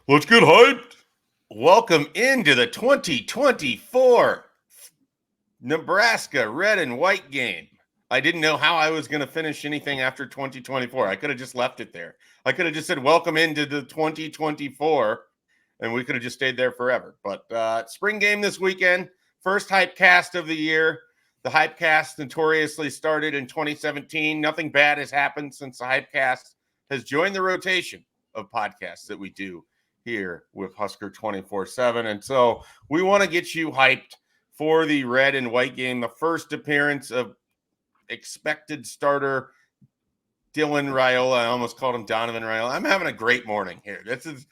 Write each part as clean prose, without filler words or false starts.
Let's get hyped. Welcome into the 2024 Nebraska red and white game. I didn't know how I was going to finish anything after 2024. I could have just left it there. I could have just said, welcome into the 2024, and we could have just stayed there forever. But spring game this weekend, first Hype Cast of the year. The Hype Cast notoriously started in 2017. Nothing bad has happened since the Hype Cast has joined the rotation of podcasts that we do here with Husker247. And so we want to get you hyped for the red and white game, the first appearance of expected starter Dylan Raiola. I almost called him Donovan Raiola. I'm having a great morning here. This is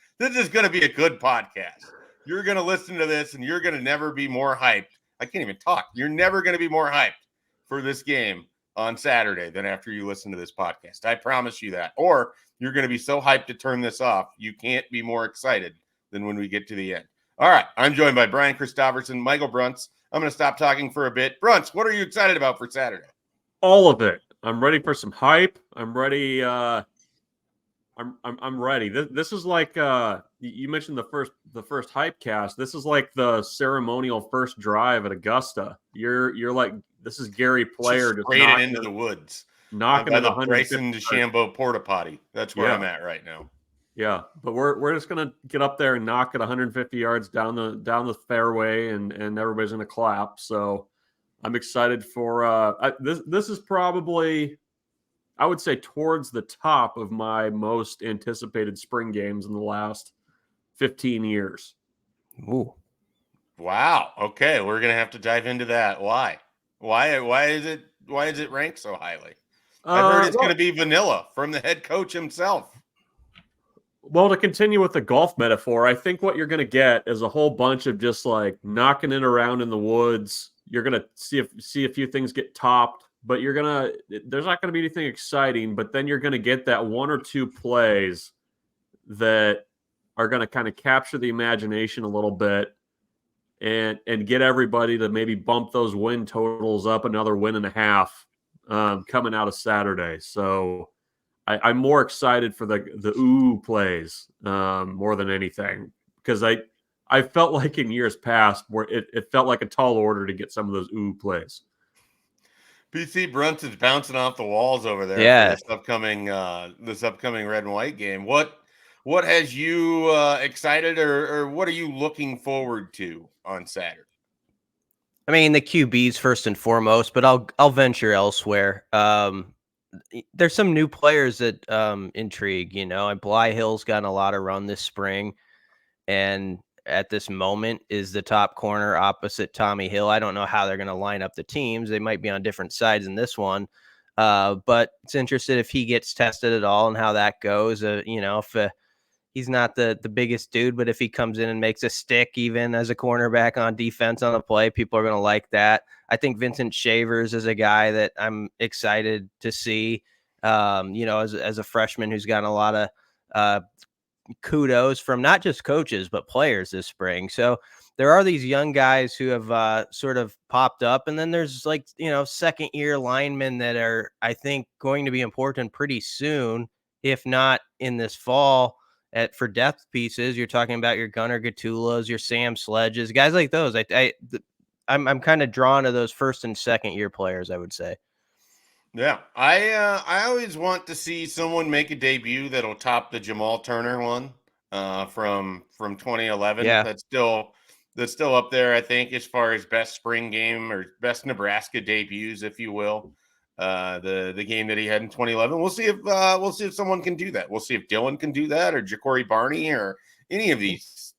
going to be a good podcast. You're going to listen to this and you're going to never be more hyped. I can't even talk. You're never going to be more hyped for this game on Saturday than after you listen to this podcast. I promise you that. Or you're going to be so hyped to turn this off, you can't be more excited than when we get to the end. All right, I'm joined by Brian Christopherson, Michael Bruntz. I'm going to stop talking for a bit. Bruntz, what are you excited about for Saturday? All of it. I'm ready for some hype. I'm ready. I'm ready. This is like you mentioned the first hype cast. This is like the ceremonial first drive at Augusta. You're like, this is Gary Player just knocking into the woods. Knocking by the Bryson DeChambeau porta potty. That's where I'm at right now. Yeah, but we're just gonna get up there and knock it 150 yards down the fairway, and everybody's gonna clap. So I'm excited for this is probably, I would say, towards the top of my most anticipated spring games in the last 15 years. Ooh. Wow. Okay, we're gonna have to dive into that. Why is it ranked so highly? I've heard it's going to be vanilla from the head coach himself. Well, to continue with the golf metaphor, I think what you're going to get is a whole bunch of just like knocking it around in the woods. You're going to see a few things get topped, but there's not going to be anything exciting. But then you're going to get that one or two plays that are going to kind of capture the imagination a little bit and get everybody to maybe bump those win totals up another win and a half. Coming out of Saturday. So I'm more excited for the ooh plays more than anything, because I felt like in years past where it felt like a tall order to get some of those ooh plays. PC Bruntz is bouncing off the walls over there for this upcoming red and white game. What has you excited, or what are you looking forward to on Saturday? I mean, the QBs first and foremost, but I'll venture elsewhere. There's some new players that intrigue. Bly Hill's gotten a lot of run this spring, and at this moment is the top corner opposite Tommy Hill. I don't know how they're going to line up the teams. They might be on different sides in this one, but it's interested if he gets tested at all and how that goes. If he's not the biggest dude, but if he comes in and makes a stick, even as a cornerback on defense on a play, people are going to like that. I think Vincent Shavers is a guy that I'm excited to see, as a freshman who's gotten a lot of kudos from not just coaches, but players this spring. So there are these young guys who have sort of popped up. And then there's second year linemen that are, I think, going to be important pretty soon, if not in this fall. For depth pieces, you're talking about your Gunnar Gatulas, your Sam Sledges, guys like those. I'm kind of drawn to those first and second year players, I would say. Yeah, I always want to see someone make a debut that'll top the Jamal Turner one from 2011. Yeah, that's still up there, I think, as far as best spring game or best Nebraska debuts, if you will. The game that he had in 2011. We'll see if someone can do that. We'll see if Dylan can do that, or Ja'Cory Barney, or any of these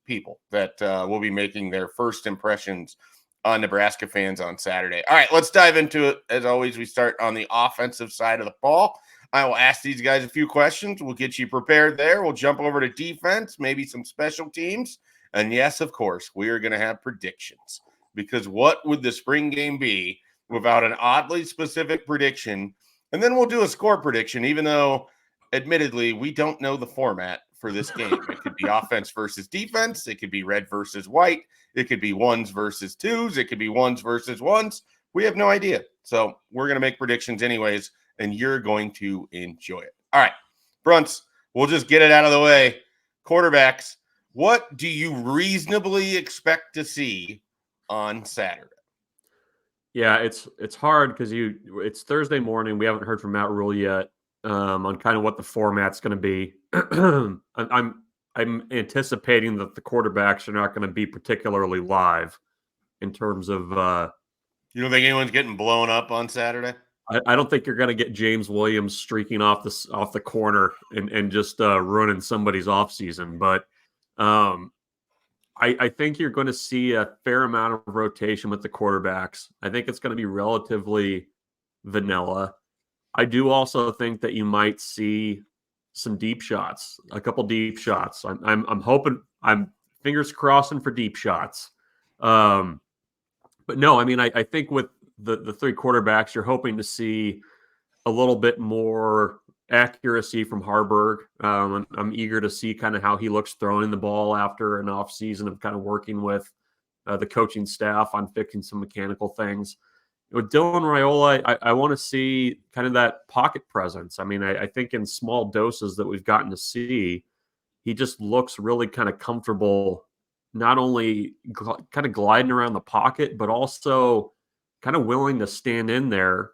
people that will be making their first impressions on Nebraska fans on Saturday. All right, let's dive into it. As always, we start on the offensive side of the ball. I will ask these guys a few questions. We'll get you prepared there. We'll jump over to defense, maybe some special teams, and yes, of course, we are going to have predictions, because what would the spring game be without an oddly specific prediction? And then we'll do a score prediction, even though, admittedly, we don't know the format for this game. It could be offense versus defense. It could be red versus white. It could be ones versus twos. It could be ones versus ones. We have no idea. So we're going to make predictions anyways, and you're going to enjoy it. All right, Bruntz, we'll just get it out of the way. quarterbacks, what do you reasonably expect to see on Saturday? Yeah, it's hard because it's Thursday morning. We haven't heard from Matt Rule yet on kind of what the format's going to be. I'm anticipating that the quarterbacks are not going to be particularly live in terms of. You don't think anyone's getting blown up on Saturday? I don't think you're going to get James Williams streaking off the corner and just ruining somebody's offseason. But I think you're going to see a fair amount of rotation with the quarterbacks. I think it's going to be relatively vanilla. I do also think that you might see some deep shots, a couple deep shots. I'm hoping, I'm fingers crossing for deep shots. But no, I mean, I think with the three quarterbacks, you're hoping to see a little bit more accuracy from Harburg. I'm eager to see kind of how he looks throwing the ball after an off season of kind of working with the coaching staff on fixing some mechanical things. With Dylan Raiola, I want to see kind of that pocket presence. I mean, I think in small doses that we've gotten to see, he just looks really kind of comfortable, not only kind of gliding around the pocket, but also kind of willing to stand in there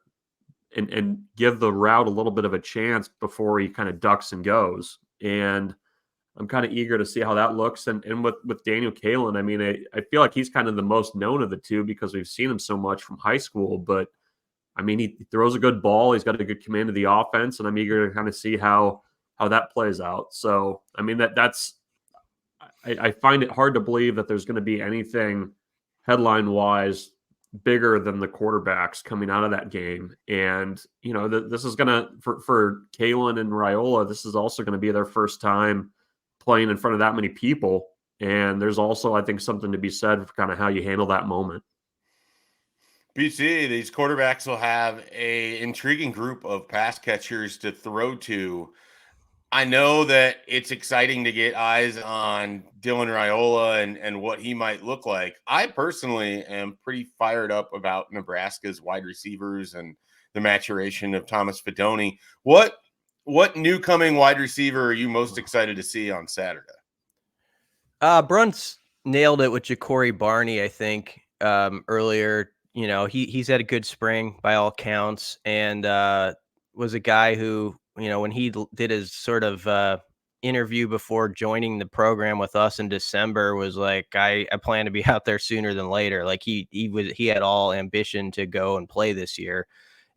and give the route a little bit of a chance before he kind of ducks and goes. And I'm kind of eager to see how that looks. And with Daniel Kalen, I mean, I feel like he's kind of the most known of the two because we've seen him so much from high school. But I mean, he throws a good ball. He's got a good command of the offense, and I'm eager to kind of see how that plays out. So, I mean, I find it hard to believe that there's going to be anything headline-wise bigger than the quarterbacks coming out of that game. And, you know, this is going to, for Kalen and Raiola, this is also going to be their first time playing in front of that many people. And there's also, I think, something to be said for kind of how you handle that moment. BC, these quarterbacks will have a intriguing group of pass catchers to throw to. I know that it's exciting to get eyes on Dylan Raiola and what he might look like. I personally am pretty fired up about Nebraska's wide receivers and the maturation of Thomas Fidone. What new coming wide receiver are you most excited to see on Saturday? Bruntz nailed it with Ja'Cory Barney, I think, earlier. You know, he's had a good spring by all counts, and was a guy who, you know, when he did his sort of interview before joining the program with us in December, was like, I plan to be out there sooner than later. Like he had all ambition to go and play this year.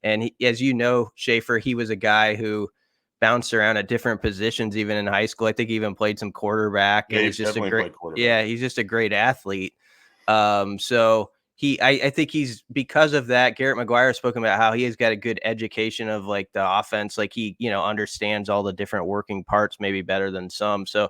And he, as you know, Schaefer, he was a guy who bounced around at different positions, even in high school. I think he even played some quarterback. Yeah, and he's just he's just a great athlete. So I think he's, because of that, Garrett McGuire spoken about how he has got a good education of like the offense. Like he, you know, understands all the different working parts maybe better than some. So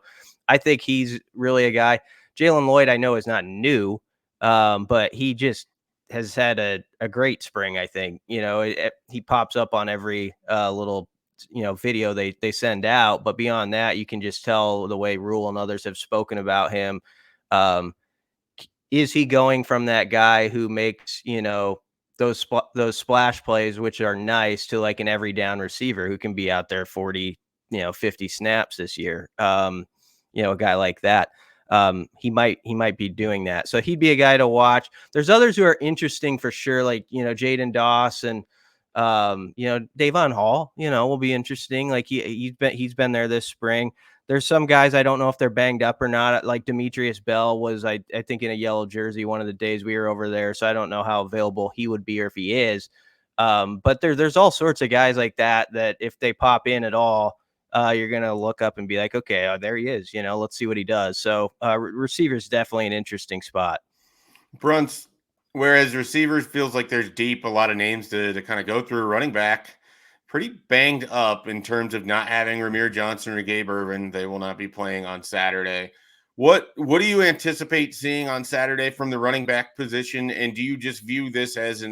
I think he's really a guy. Jalen Lloyd, I know, is not new, but he just has had a great spring. I think, you know, he pops up on every little, you know, video they send out. But beyond that, you can just tell the way Rule and others have spoken about him. Is he going from that guy who makes, you know, those splash plays, which are nice, to like an every down receiver who can be out there 40, 50 snaps this year? You know, a guy like that. He might be doing that. So he'd be a guy to watch. There's others who are interesting for sure, like, you know, Jaden Dawson, Davon Hall, you know, will be interesting. Like he's been there this spring. There's some guys, I don't know if they're banged up or not. Like Demetrius Bell was, I think, in a yellow jersey one of the days we were over there. So I don't know how available he would be or if he is. But there's all sorts of guys like that if they pop in at all, you're going to look up and be like, okay, there he is. You know, let's see what he does. So receivers definitely an interesting spot. Bruntz, whereas receivers feels like there's a lot of names to kind of go through. Running back, pretty banged up in terms of not having Ramir Johnson or Gabe Ervin. They will not be playing on Saturday. What do you anticipate seeing on Saturday from the running back position? And do you just view this as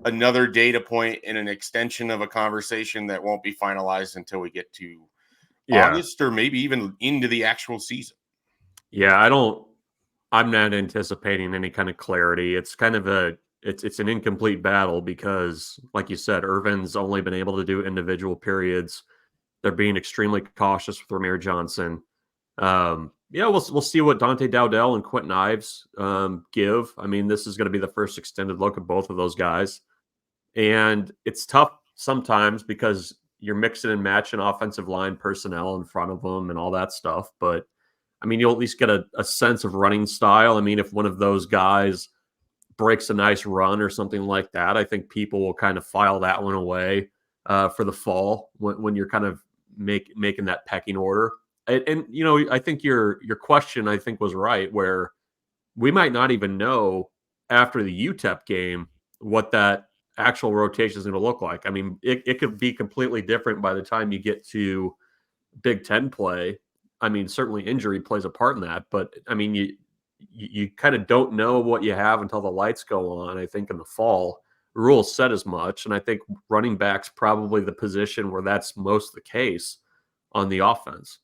another data point in an extension of a conversation that won't be finalized until we get to August or maybe even into the actual season? Yeah, I'm not anticipating any kind of clarity. It's kind of it's an incomplete battle because, like you said, Irvin's only been able to do individual periods. They're being extremely cautious with Ramir Johnson. Yeah, we'll see what Dante Dowdell and Quentin Ives give. I mean, this is going to be the first extended look at both of those guys. And it's tough sometimes because you're mixing and matching offensive line personnel in front of them and all that stuff. But, I mean, you'll at least get a sense of running style. I mean, if one of those guys breaks a nice run or something like that, I think people will kind of file that one away for the fall when you're kind of making that pecking order. And you know, I think your question, I think, was right, where we might not even know after the UTEP game what that actual rotation is going to look like. I mean, it could be completely different by the time you get to Big Ten play. I mean, certainly injury plays a part in that, but I mean, you kind of don't know what you have until the lights go on. I think in the fall, rules said as much, and I think running back's probably the position where that's most the case on the offense.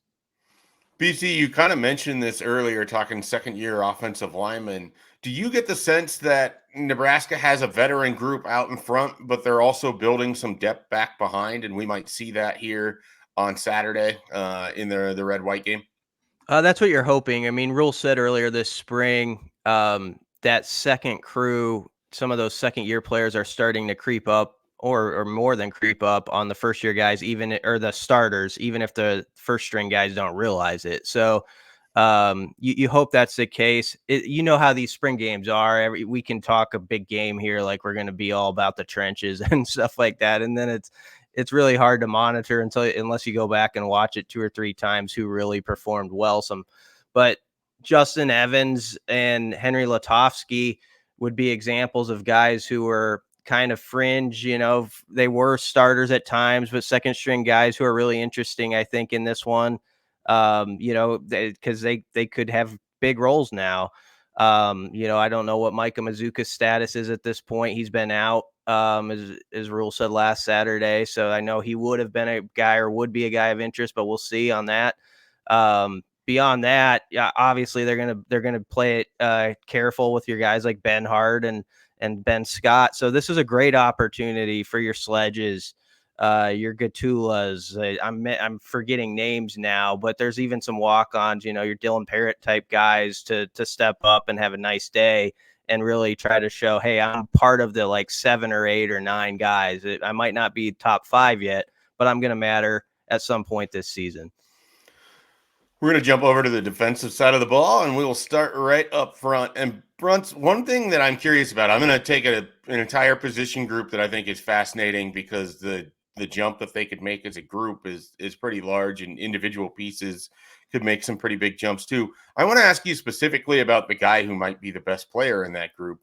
BC, you kind of mentioned this earlier, talking second-year offensive linemen. Do you get the sense that Nebraska has a veteran group out in front, but they're also building some depth back behind, and we might see that here on Saturday in the red-white game? That's what you're hoping. I mean, Rule said earlier this spring that second crew, some of those second-year players are starting to creep up, or more than creep up on the first-year guys, or the starters, even if the first-string guys don't realize it. So you hope that's the case. You know how these spring games are. We can talk a big game here, like we're going to be all about the trenches and stuff like that, and then it's really hard to monitor unless you go back and watch it 2 or 3 times who really performed well. But Justin Evans and Henry Latofsky would be examples of guys who were kind of fringe. You know, they were starters at times, but second string guys who are really interesting, I think, in this one. You know, because they could have big roles now. You know, I don't know what Micah Mazuka's status is at this point. He's been out, as Rule said last Saturday. So I know he would have been a guy, or would be a guy of interest, but we'll see on that. Beyond that, yeah, obviously they're gonna play it careful with your guys like Ben Hart and Ben Scott. So this is a great opportunity for your Sledges, your Gatulas. I'm forgetting names now, but there's even some walk-ons, you know, your Dylan Parrott type guys to step up and have a nice day and really try to show, hey, I'm part of the like 7 or 8 or 9 guys. I might not be top 5 yet, but I'm going to matter at some point this season. We're going to jump over to the defensive side of the ball, and we will start right up front. And Bruntz, one thing that I'm curious about, I'm going to take an entire position group that I think is fascinating because the jump that they could make as a group is pretty large, and individual pieces could make some pretty big jumps too. I want to ask you specifically about the guy who might be the best player in that group,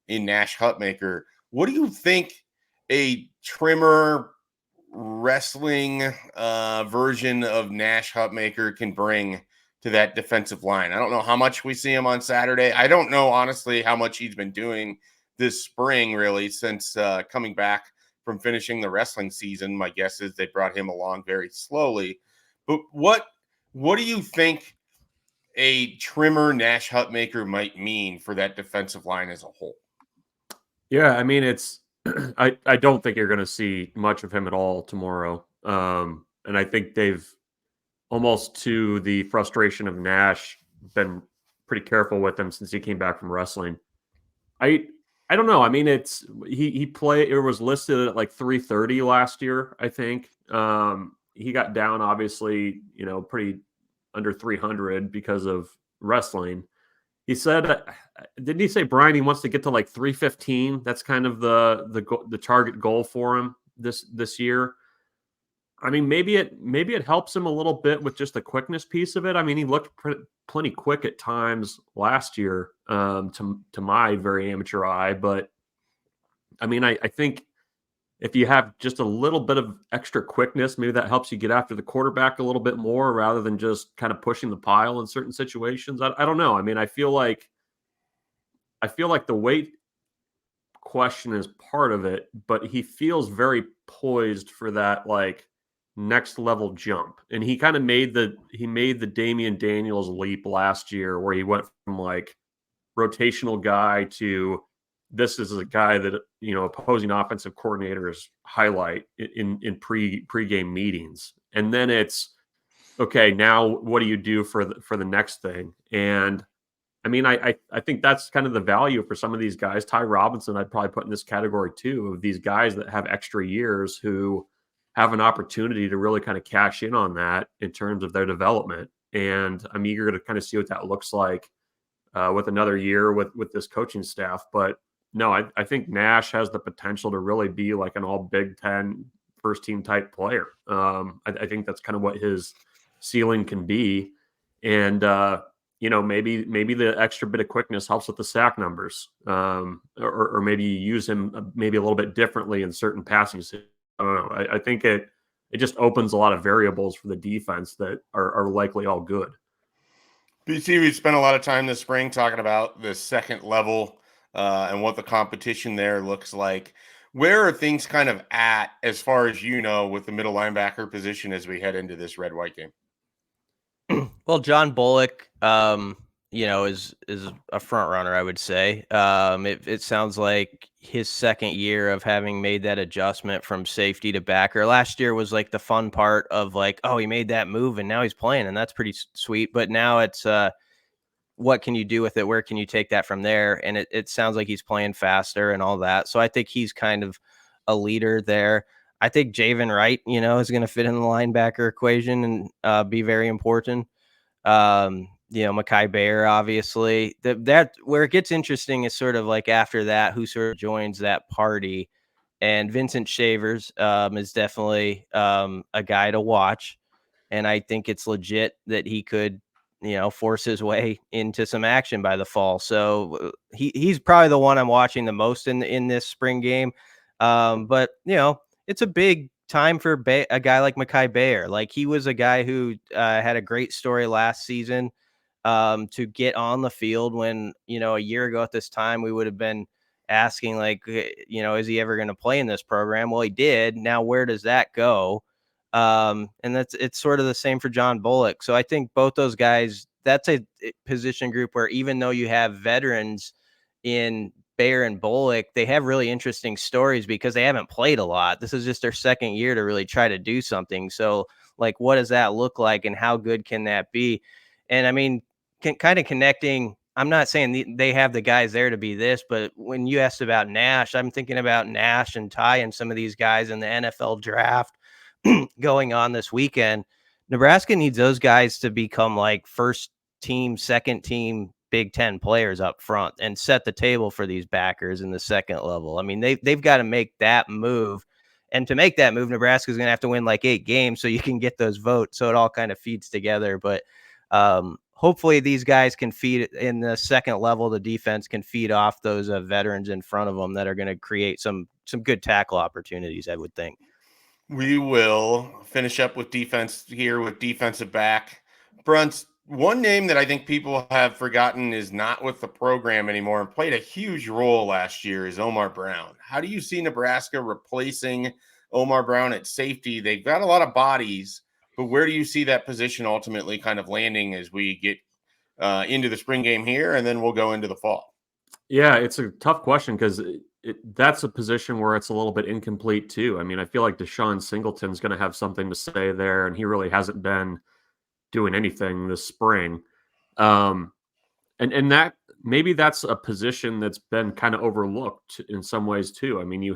in Nash Hutmacher. What do you think a trimmer wrestling version of Nash Hutmacher can bring to that defensive line? I don't know how much we see him on Saturday. I don't know, honestly, how much he's been doing this spring, really, since coming back from finishing the wrestling season. My guess is they brought him along very slowly. But what do you think a trimmer Nash Hutmacher might mean for that defensive line as a whole? Yeah, I mean, it's I don't think you're going to see much of him at all tomorrow. And I think they've, almost to the frustration of Nash, been pretty careful with him since he came back from wrestling. I don't know. I mean, it's he played. It was listed at like 330 last year, I think. He got down, obviously, you know, pretty under 300 because of wrestling. He said, didn't he say, Brian, he wants to get to like 315? That's kind of the target goal for him this year. I mean, maybe it helps him a little bit with just the quickness piece of it. I mean, he looked plenty quick at times last year, to my very amateur eye. But I mean, I think if you have just a little bit of extra quickness, maybe that helps you get after the quarterback a little bit more rather than just kind of pushing the pile in certain situations. I don't know. I mean, I feel like the weight question is part of it, but he feels very poised for that like next level jump. And he kind of made the Damian Daniels leap last year, where he went from like rotational guy to this is a guy that, you know, opposing offensive coordinators highlight in pre-game meetings. And then it's okay, now what do you do for the next thing? And I mean, I think that's kind of the value for some of these guys. Ty Robinson, I'd probably put in this category too, of these guys that have extra years who have an opportunity to really kind of cash in on that in terms of their development. And I'm eager to kind of see what that looks like with another year with this coaching staff. But no, I think Nash has the potential to really be like an all Big Ten first team type player. I think that's kind of what his ceiling can be. And, maybe the extra bit of quickness helps with the sack numbers, or maybe you use him maybe a little bit differently in certain passing. I don't know. I think it just opens a lot of variables for the defense that are likely all good. BC, we spent a lot of time this spring talking about the second level and what the competition there looks like. Where are things kind of at, as far as you know, with the middle linebacker position as we head into this red-white game? Well, John Bullock, is a front runner, I would say. It sounds like his second year of having made that adjustment from safety to backer. Last year was like the fun part of like, oh, he made that move and now he's playing, and that's pretty sweet. But now it's what can you do with it? Where can you take that from there? And it sounds like he's playing faster and all that. So I think he's kind of a leader there. I think Javen Wright, is going to fit in the linebacker equation and be very important. Mekhi Bear, obviously. That where it gets interesting is sort of like after that, who sort of joins that party. And Vincent Shavers is definitely a guy to watch. And I think it's legit that he could, force his way into some action by the fall. So he's probably the one I'm watching the most in this spring game. But it's a big time for a guy like Mekhi Bear. Like, he was a guy who had a great story last season to get on the field when, a year ago at this time, we would have been asking like, is he ever going to play in this program? Well, he did. Now, where does that go? And it's sort of the same for John Bullock. So I think both those guys, that's a position group where even though you have veterans in Bear and Bullock, they have really interesting stories because they haven't played a lot. This is just their second year to really try to do something. So like, what does that look like and how good can that be? And I mean, kind of connecting, I'm not saying they have the guys there to be this, but when you asked about Nash, I'm thinking about Nash and Ty and some of these guys in the NFL draft going on this weekend. Nebraska needs those guys to become like first team, second team Big Ten players up front and set the table for these backers in the second level. I mean, they've got to make that move. And to make that move, Nebraska is going to have to win like 8 games so you can get those votes. So it all kind of feeds together. But hopefully these guys can feed in the second level. The defense can feed off those veterans in front of them that are going to create some good tackle opportunities, I would think. We will finish up with defense here with defensive back. Bruntz, one name that I think people have forgotten is not with the program anymore and played a huge role last year is Omar Brown. How do you see Nebraska replacing Omar Brown at safety? They've got a lot of bodies, but where do you see that position ultimately kind of landing as we get into the spring game here, and then we'll go into the fall? Yeah, it's a tough question because that's a position where it's a little bit incomplete too. I mean, I feel like Deshaun Singleton's going to have something to say there, and he really hasn't been doing anything this spring. And that maybe that's a position that's been kind of overlooked in some ways too. I mean, you've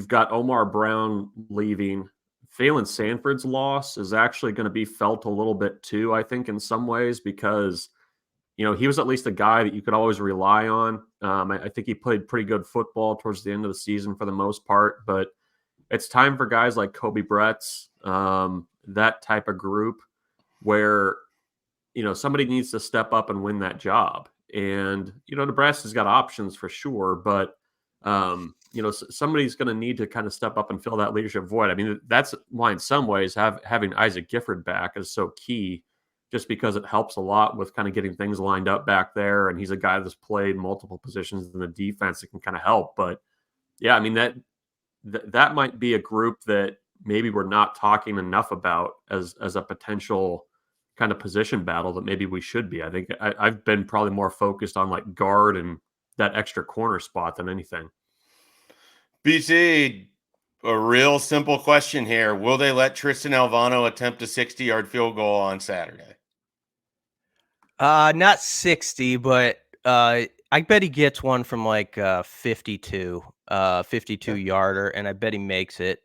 got Omar Brown leaving. Phelan Sanford's loss is actually going to be felt a little bit too, I think, in some ways, because he was at least a guy that you could always rely on. I think he played pretty good football towards the end of the season for the most part, but it's time for guys like Kobe Bretz, that type of group where, somebody needs to step up and win that job. And, Nebraska's got options for sure, but, somebody's going to need to kind of step up and fill that leadership void. I mean, that's why in some ways having Isaac Gifford back is so key, just because it helps a lot with kind of getting things lined up back there. And he's a guy that's played multiple positions in the defense that can kind of help. But yeah, I mean, that might be a group that maybe we're not talking enough about as a potential kind of position battle that maybe we should be. I think I've been probably more focused on like guard and that extra corner spot than anything. BC, A real simple question here. Will they let Tristan Alvano attempt a 60-yard field goal on Saturday? Not 60, but I bet he gets one from like 52 yarder, and I bet he makes it.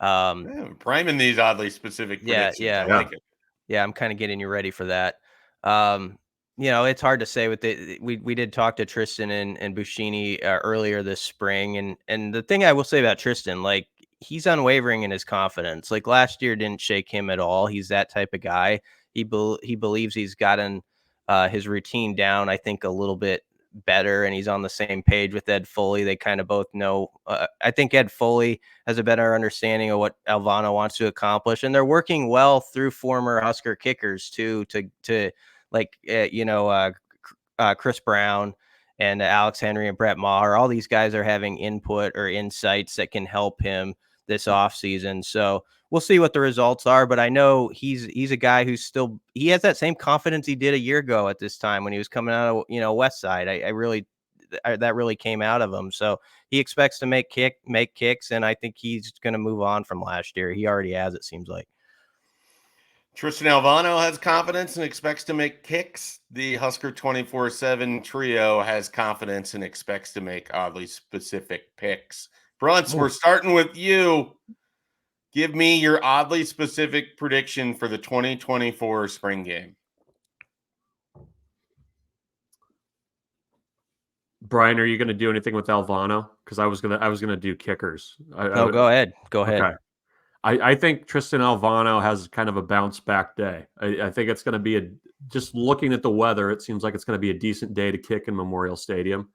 Yeah, priming these oddly specific predictions. I like it. Yeah, I'm kind of getting you ready for that. It's hard to say with we did talk to Tristan and Buscini earlier this spring, and the thing I will say about Tristan, like, he's unwavering in his confidence. Like, last year didn't shake him at all. He's that type of guy. He believes he's gotten his routine down, I think, a little bit better, and he's on the same page with Ed Foley. They kind of both know. I think Ed Foley has a better understanding of what Alvano wants to accomplish, and they're working well through former Husker kickers too, to like Chris Brown and Alex Henry and Brett Maher. All these guys are having input or insights that can help him this offseason. So we'll see what the results are, but I know he's a guy who's he has that same confidence he did a year ago at this time when he was coming out of West Side. That really came out of him. So he expects to make kicks, and I think he's going to move on from last year. He already has, it seems like. Tristan Alvano has confidence and expects to make kicks. The Husker247 trio has confidence and expects to make oddly specific picks. Bruntz, we're starting with you. Give me your oddly specific prediction for the 2024 spring game. Brian, are you going to do anything with Alvano? Because I was gonna do kickers. Go ahead. Okay. I think Tristan Alvano has kind of a bounce back day. I think it's going to be just looking at the weather, it seems like it's going to be a decent day to kick in Memorial Stadium.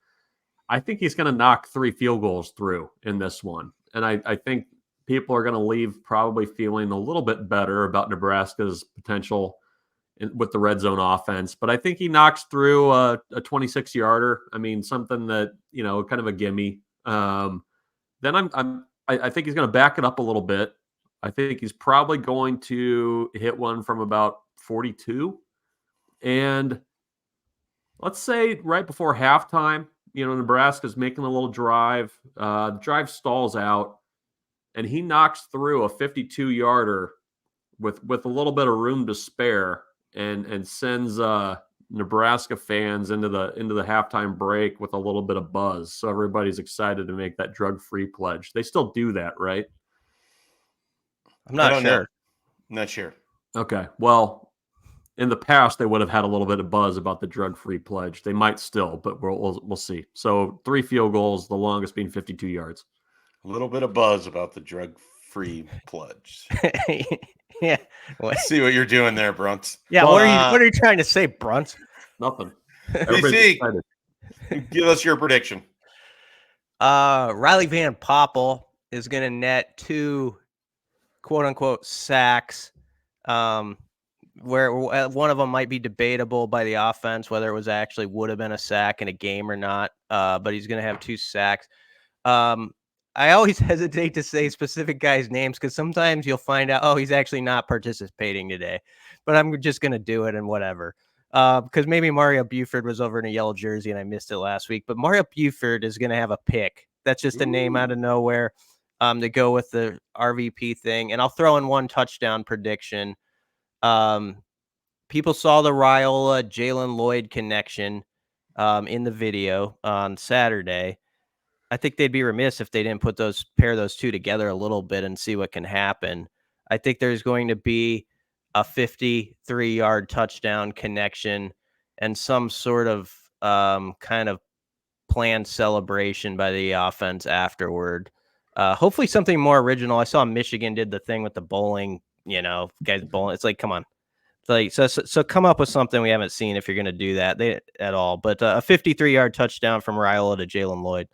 I think he's going to knock 3 field goals through in this one. And I think people are going to leave probably feeling a little bit better about Nebraska's potential with the red zone offense. But I think he knocks through a 26-yarder. I mean, something that, kind of a gimme. Then I think he's going to back it up a little bit. I think he's probably going to hit one from about 42. And let's say right before halftime, Nebraska's making a little drive. The drive stalls out, and he knocks through a 52-yarder with a little bit of room to spare, and sends Nebraska fans into the halftime break with a little bit of buzz. So everybody's excited to make that drug-free pledge. They still do that, right? I'm not sure. Not sure. Okay. Well, in the past, they would have had a little bit of buzz about the drug-free pledge. They might still, but we'll see. So 3 field goals, the longest being 52 yards. A little bit of buzz about the drug-free pledge. Yeah. Let's see what you're doing there, Bruntz. Yeah. What are you trying to say, Bruntz? Nothing. BC, give us your prediction. Riley Van Poppel is going to net 2 quote-unquote sacks, where one of them might be debatable by the offense, whether it was actually would have been a sack in a game or not, but he's going to have 2 sacks. I always hesitate to say specific guys' names because sometimes you'll find out, he's actually not participating today, but I'm just going to do it and whatever. Because maybe Mario Buford was over in a yellow jersey and I missed it last week, but Mario Buford is going to have a pick. That's just a name out of nowhere. To go with the RVP thing. And I'll throw in 1 touchdown prediction. People saw the Raiola Jalen Lloyd connection in the video on Saturday. I think they'd be remiss if they didn't pair those 2 together a little bit and see what can happen. I think there's going to be a 53-yard touchdown connection and some sort of kind of planned celebration by the offense afterward. Hopefully something more original. I saw Michigan did the thing with the bowling, guys bowling. It's like, come on. It's like, so come up with something we haven't seen if you're going to do that at all. But a 53-yard touchdown from Raiola to Jalen Lloyd.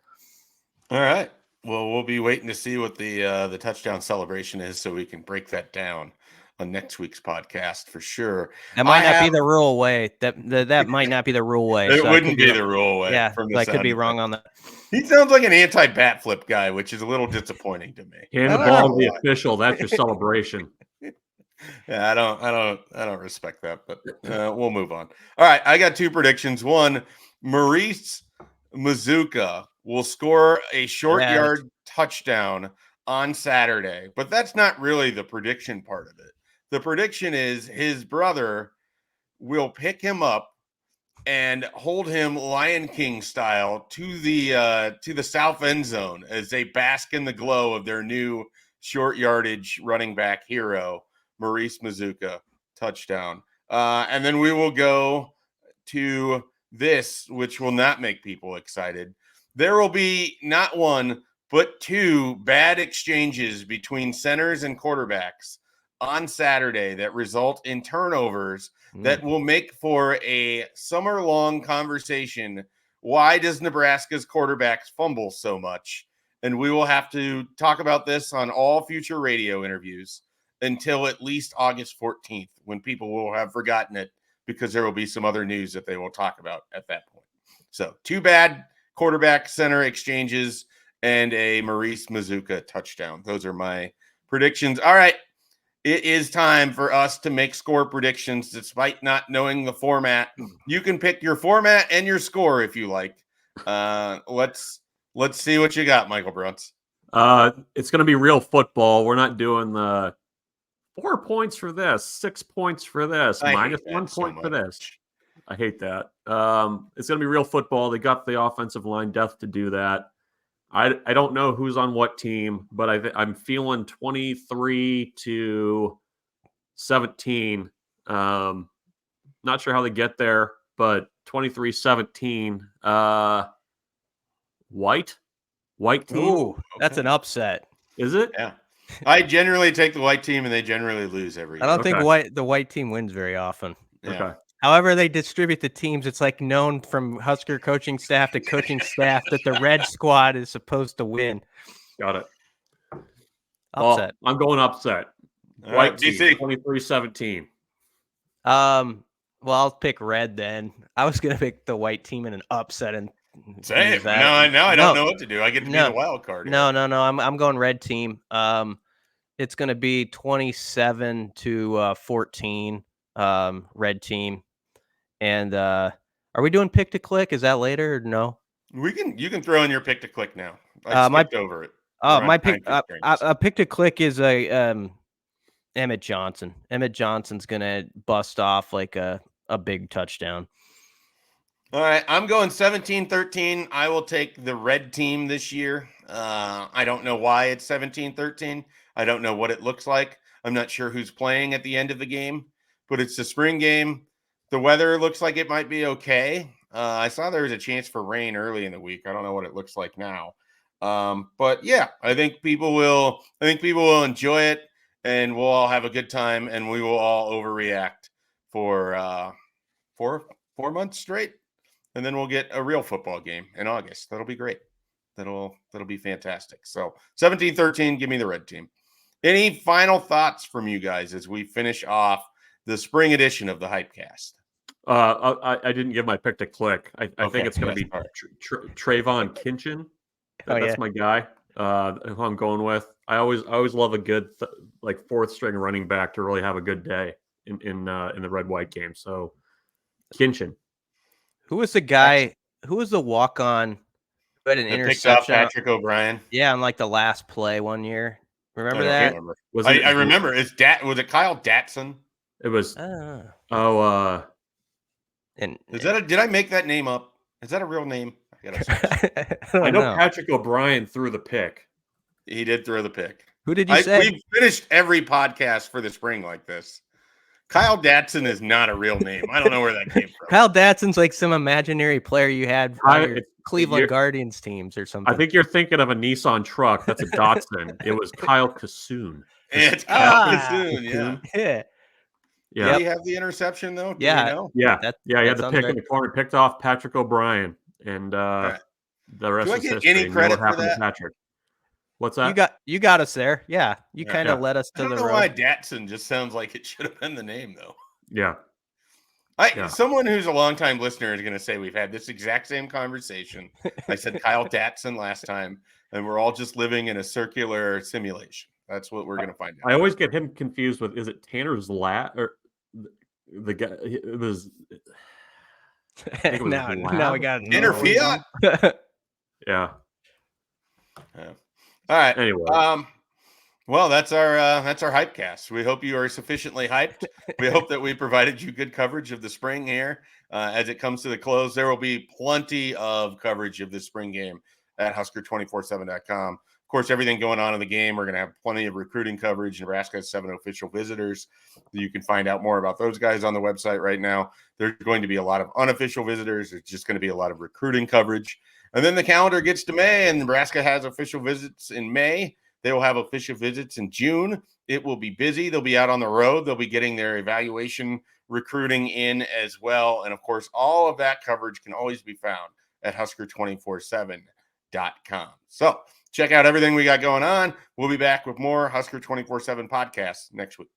All right. Well, we'll be waiting to see what the touchdown celebration is so we can break that down on next week's podcast for sure. That might not be the rule way. That might not be the rule way. It wouldn't be the rule way. Yeah, I could be wrong on that. He sounds like an anti-bat flip guy, which is a little disappointing to me. Hand the ball to the official. That's your celebration. Yeah, I don't respect that, but we'll move on. All right, I got 2 predictions. 1, Maurice Mazuka will score a short yard touchdown on Saturday, but that's not really the prediction part of it. The prediction is his brother will pick him up and hold him Lion King style to the south end zone as they bask in the glow of their new short yardage running back hero, Maurice Mazuka, touchdown. And then we will go to this, which will not make people excited. There will be not one, but two bad exchanges between centers and quarterbacks on Saturday that result in turnovers that will make for a summer-long conversation. Why does Nebraska's quarterbacks fumble so much? And we will have to talk about this on all future radio interviews until at least August 14th, when people will have forgotten it because there will be some other news that they will talk about at that point. So, two bad quarterback center exchanges and a Maurice Mazuka touchdown. Those are my predictions. All right. It is time for us to make score predictions despite not knowing the format. You can pick your format and your score if you like. Let's see what you got, Michael Bruntz. It's going to be real football. We're not doing the 4 points for this, 6 points for this, minus 1 point for this. I hate that. It's going to be real football. They got the offensive line depth to do that. I don't know who's on what team, but I'm feeling 23-17. Not sure how they get there, but 23-17. White team. Ooh, that's an upset. Is it? Yeah. I generally take the white team, and they generally lose every year. I don't think the white team wins very often. Yeah. Okay. However they distribute the teams, it's like known from Husker coaching staff to coaching staff that the red squad is supposed to win. Got it. Upset. Well, I'm going upset. White team, 23-17. Well, I'll pick red then. I was gonna pick the white team in an upset and say it. Now I don't know what to do. I get to be the wild card. No. I'm going red team. It's gonna be 27-14. Red team. And are we doing pick to click? Is that later or no? You can throw in your pick to click now. I skipped over it. My pick pick to click is a Emmett Johnson. Emmett Johnson's gonna bust off like a big touchdown. All right, I'm going 17-13. I will take the red team this year. I don't know why it's 17-13. I don't know what it looks like. I'm not sure who's playing at the end of the game, but it's the spring game. The weather looks like it might be okay. I saw there was a chance for rain early in the week. I don't know what it looks like now. But yeah, I think people will enjoy it, and we'll all have a good time, and we will all overreact for 4 months straight. And then we'll get a real football game in August. That'll be great. That'll be fantastic. So 17-13, give me the red team. Any final thoughts from you guys as we finish off the spring edition of the Hype Cast? I didn't give my pick to click. I think it's going to be Trayvon Kinchin. That's my guy. Who I'm going with. I always love a good fourth string running back to really have a good day in the red white game. So Kinchin. Who was the guy? Who was the walk on? Who had an interception? Patrick O'Brien. Yeah, on like the last play one year. Remember that? I remember. Was it Kyle Datson? It was. And did I make that name up? Is that a real name? I know Patrick O'Brien threw the pick. He did throw the pick. Who did you say? We've finished every podcast for the spring like this. Kyle Datson is not a real name. I don't know where that came from. Kyle Datson's like some imaginary player you had on your Cleveland Guardians teams or something. I think you're thinking of a Nissan truck. That's a Datsun. It was Kyle Kassoon. It's Kyle Kassoon, yeah. Yeah. Did he have the interception though? Yeah. He had the pick in the corner, picked off Patrick O'Brien, and the rest is history. Any credit for that? Patrick. What's that? You got us there. Yeah. You kind of led us to the road. I don't know why Datsun just sounds like it should have been the name though. Yeah. Someone who's a longtime listener is going to say we've had this exact same conversation. I said Kyle Datson last time, and we're all just living in a circular simulation. That's what we're going to find out. I always get him confused with, is it Tanner's Lat or the guy? It was. Now we got Tanner Fiat. Yeah. All right. Anyway, Well, that's our hype cast. We hope you are sufficiently hyped. We hope that we provided you good coverage of the spring here as it comes to the close. There will be plenty of coverage of this spring game at Husker247.com. Of course, everything going on in the game. We're going to have plenty of recruiting coverage. Nebraska has 7 official visitors. You can find out more about those guys on the website right now. There's going to be a lot of unofficial visitors. It's just going to be a lot of recruiting coverage. And then the calendar gets to May, and Nebraska has official visits in May. They will have official visits in June. It will be busy. They'll be out on the road. They'll be getting their evaluation recruiting in as well. And of course, all of that coverage can always be found at Husker247.com. So check out everything we got going on. We'll be back with more Husker 24/7 podcasts next week.